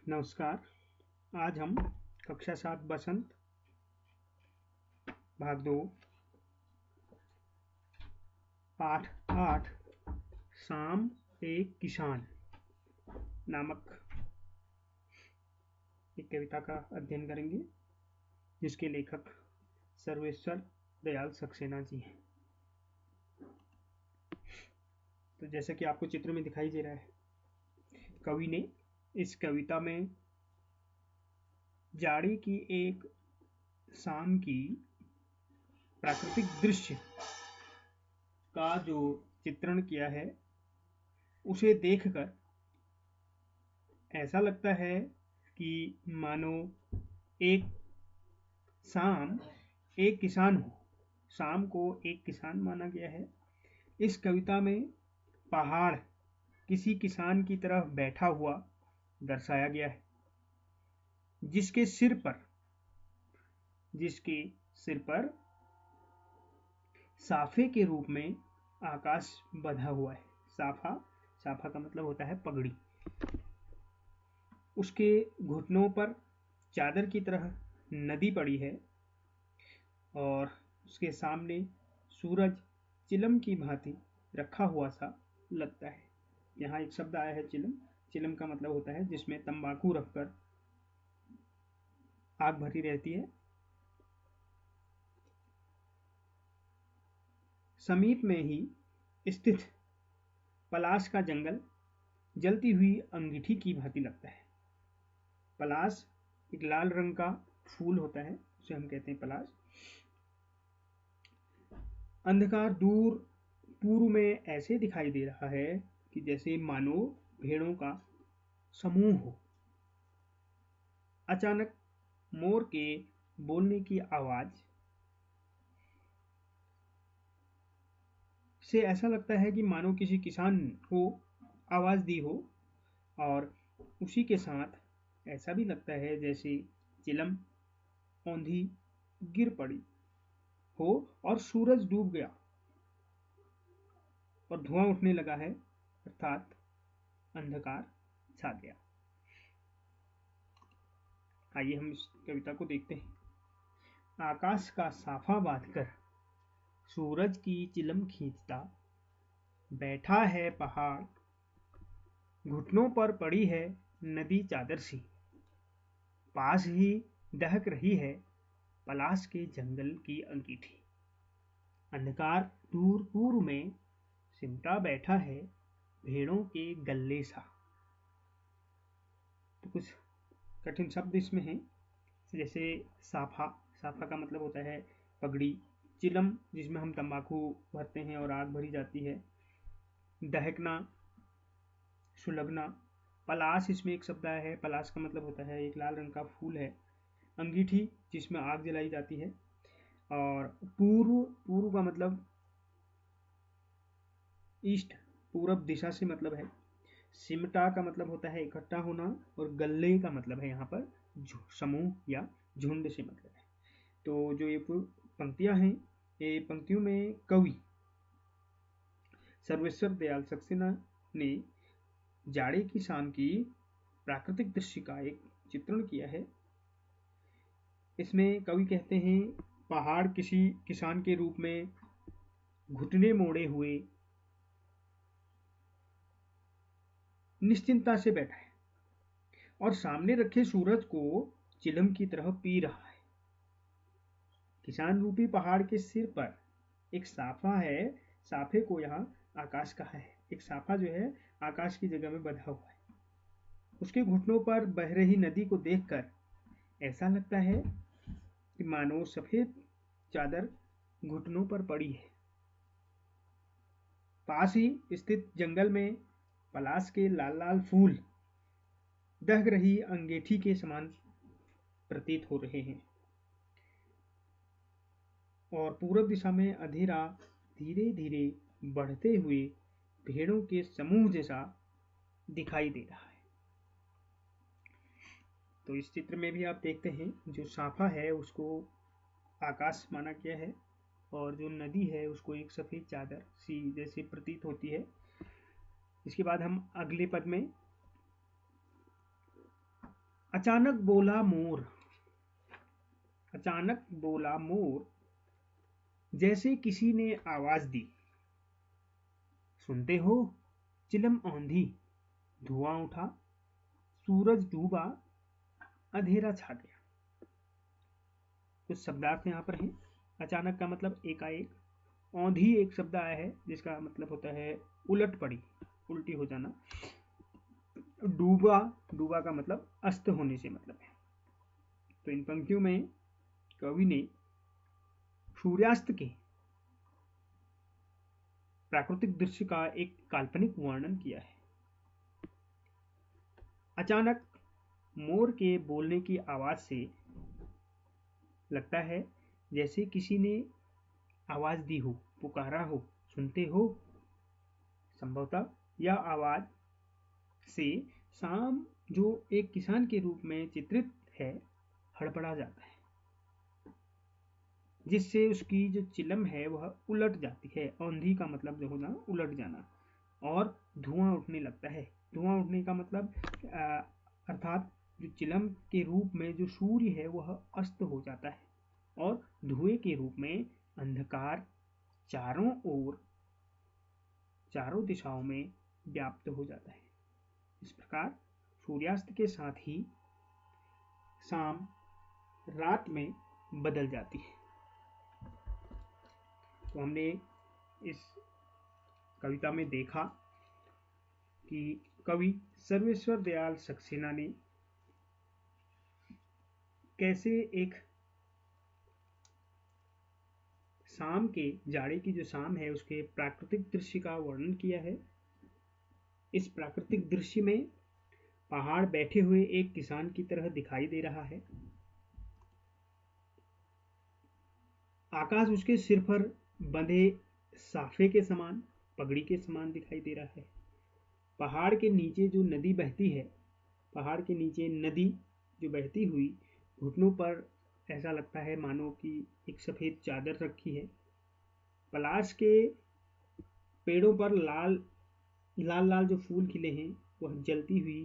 नमस्कार। आज हम कक्षा 7 बसंत भाग 2 पाठ 8 शाम एक किसान नामक एक कविता का अध्ययन करेंगे, जिसके लेखक सर्वेश्वर दयाल सक्सेना जी हैं। तो जैसा कि आपको चित्र में दिखाई दे रहा है, कवि ने इस कविता में जाड़े की एक शाम की प्राकृतिक दृश्य का जो चित्रण किया है, उसे देखकर ऐसा लगता है कि मानो एक शाम एक किसान हो। शाम को एक किसान माना गया है। इस कविता में पहाड़ किसी किसान की तरफ बैठा हुआ दर्शाया गया है, जिसके सिर पर साफे के रूप में आकाश बंधा हुआ है। साफा का मतलब होता है पगड़ी। उसके घुटनों पर चादर की तरह नदी पड़ी है और उसके सामने सूरज चिलम की भांति रखा हुआ सा लगता है। यहाँ एक शब्द आया है चिलम। चिलम का मतलब होता है जिसमें तंबाकू रखकर आग भरी रहती है। समीप में ही स्थित पलाश का जंगल जलती हुई अंगीठी की भांति लगता है। पलाश एक लाल रंग का फूल होता है, उसे हम कहते हैं पलाश। अंधकार दूर पूर्व में ऐसे दिखाई दे रहा है कि जैसे मानो भेड़ों का समूह हो। अचानक मोर के बोलने की आवाज से ऐसा लगता है कि मानो किसी किसान को आवाज दी हो, और उसी के साथ ऐसा भी लगता है जैसे चिलम औंधी गिर पड़ी हो और सूरज डूब गया और धुआं उठने लगा है, अर्थात अंधकार छा गया। आइए हम इस कविता को देखते हैं। आकाश का साफा बांधकर सूरज की चिलम खींचता बैठा है पहाड़, घुटनों पर पड़ी है नदी चादर सी, पास ही दहक रही है पलाश के जंगल की अंगीठी। अंधकार दूर पूर्व में सिमटा बैठा है भेड़ों के गल्ले सा। तो कुछ कठिन शब्द इसमें हैं, जैसे साफा का मतलब होता है पगड़ी। चिलम जिसमें हम तंबाकू भरते हैं और आग भरी जाती है। दहकना, सुलगना। पलाश इसमें एक शब्द आया है। पलाश का मतलब होता है एक लाल रंग का फूल है। अंगीठी जिसमें आग जलाई जाती है। और पूर्व का मतलब ईस्ट, पूरब दिशा से मतलब है। सिमटा का मतलब होता है इकट्ठा होना, और गल्ले का मतलब है यहाँ पर समूह या झुंड से मतलब है। तो जो ये पंक्तियां हैं, ये पंक्तियों में कवि सर्वेश्वर दयाल सक्सेना ने जाड़े की शाम की प्राकृतिक दृश्य का एक चित्रण किया है। इसमें कवि कहते हैं पहाड़ किसी किसान के रूप में घुटने मोड़े हुए निश्चिंता से बैठा है और सामने रखे सूरज को चिलम की तरह पी रहा है। किसान रूपी पहाड़ के सिर पर एक साफा है। साफे को यहाँ आकाश कहा है। एक साफा जो है आकाश की जगह में बंधा हुआ है। उसके घुटनों पर बह रही नदी को देखकर ऐसा लगता है कि मानो सफेद चादर घुटनों पर पड़ी है। पास ही स्थित जंगल में पलाश के लाल लाल फूल दहक रही अंगीठी के समान प्रतीत हो रहे हैं, और पूरब दिशा में अंधेरा धीरे धीरे बढ़ते हुए भेड़ों के समूह जैसा दिखाई दे रहा है। तो इस चित्र में भी आप देखते हैं जो साफा है उसको आकाश माना गया है, और जो नदी है उसको एक सफेद चादर सी जैसे प्रतीत होती है। इसके बाद हम अगले पद में अचानक बोला मोर, अचानक बोला मोर, जैसे किसी ने आवाज दी। सुनते हो, चिलम औंधी, धुआं उठा, सूरज डूबा, अंधेरा छा गया। कुछ शब्दार्थ यहाँ पर हैं। अचानक का मतलब एकाएक, औंधी एक शब्द आया है जिसका मतलब होता है उलट पड़ी, उल्टी हो जाना। डूबा, डूबा का मतलब अस्त होने से मतलब है। तो इन पंक्तियों में कवि ने सूर्यास्त के प्राकृतिक दृश्य का एक काल्पनिक वर्णन किया है। अचानक मोर के बोलने की आवाज से लगता है जैसे किसी ने आवाज दी हो, पुकारा हो। सुनते हो, संभवतः यह आवाज से शाम जो एक किसान के रूप में चित्रित है हड़बड़ा जाता है, जिससे उसकी जो चिलम है वह उलट जाती है। औंधी का मतलब जो होना उलट जाना, और धुआं उठने लगता है। धुआं उठने का मतलब अर्थात जो चिलम के रूप में जो सूर्य है वह अस्त हो जाता है और धुएं के रूप में अंधकार चारों ओर, चारों दिशाओं में व्याप्त हो जाता है। इस प्रकार सूर्यास्त के साथ ही शाम रात में बदल जाती है। तो हमने इस कविता में देखा कि कवि सर्वेश्वर दयाल सक्सेना ने कैसे एक शाम के, जाड़े की जो शाम है उसके प्राकृतिक दृश्य का वर्णन किया है। इस प्राकृतिक दृश्य में पहाड़ बैठे हुए एक किसान की तरह दिखाई दे रहा है। आकाश उसके सिर पर बंधे साफे के समान, पगड़ी के समान दिखाई दे रहा है। पहाड़ के नीचे जो नदी बहती है, पहाड़ के नीचे नदी जो बहती हुई घुटनों पर ऐसा लगता है मानो कि एक सफेद चादर रखी है। पलाश के पेड़ों पर लाल लाल जो फूल खिले हैं वह जलती हुई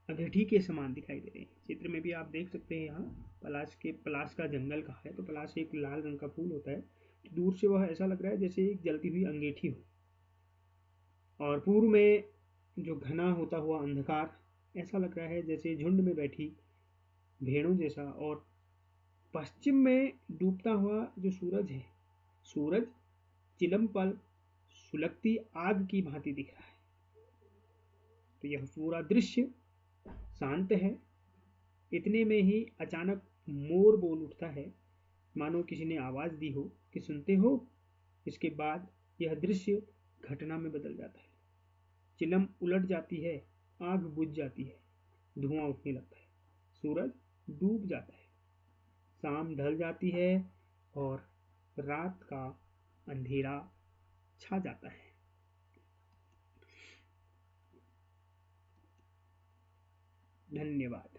अंगीठी के समान दिखाई दे रहे हैं। चित्र में भी आप देख सकते हैं, यहाँ पलाश का जंगल का है, तो पलाश एक लाल रंग का फूल होता है। तो दूर से वह ऐसा लग रहा है जैसे एक जलती हुई अंगीठी हो, और पूर्व में जो घना होता हुआ अंधकार ऐसा लग रहा है जैसे झुंड में बैठी भेड़ों जैसा। और पश्चिम में डूबता हुआ जो सूरज है, सूरज चिलम पर सुलगती आग की भांति दिख रहा है। तो यह पूरा दृश्य शांत है। इतने में ही अचानक मोर बोल उठता है, मानो किसी ने आवाज दी हो कि सुनते हो। इसके बाद यह दृश्य घटना में बदल जाता है। चिलम उलट जाती है, आग बुझ जाती है, धुआं उठने लगता है, सूरज डूब जाता है, शाम ढल जाती है और रात का अंधेरा छा जाता है। धन्यवाद।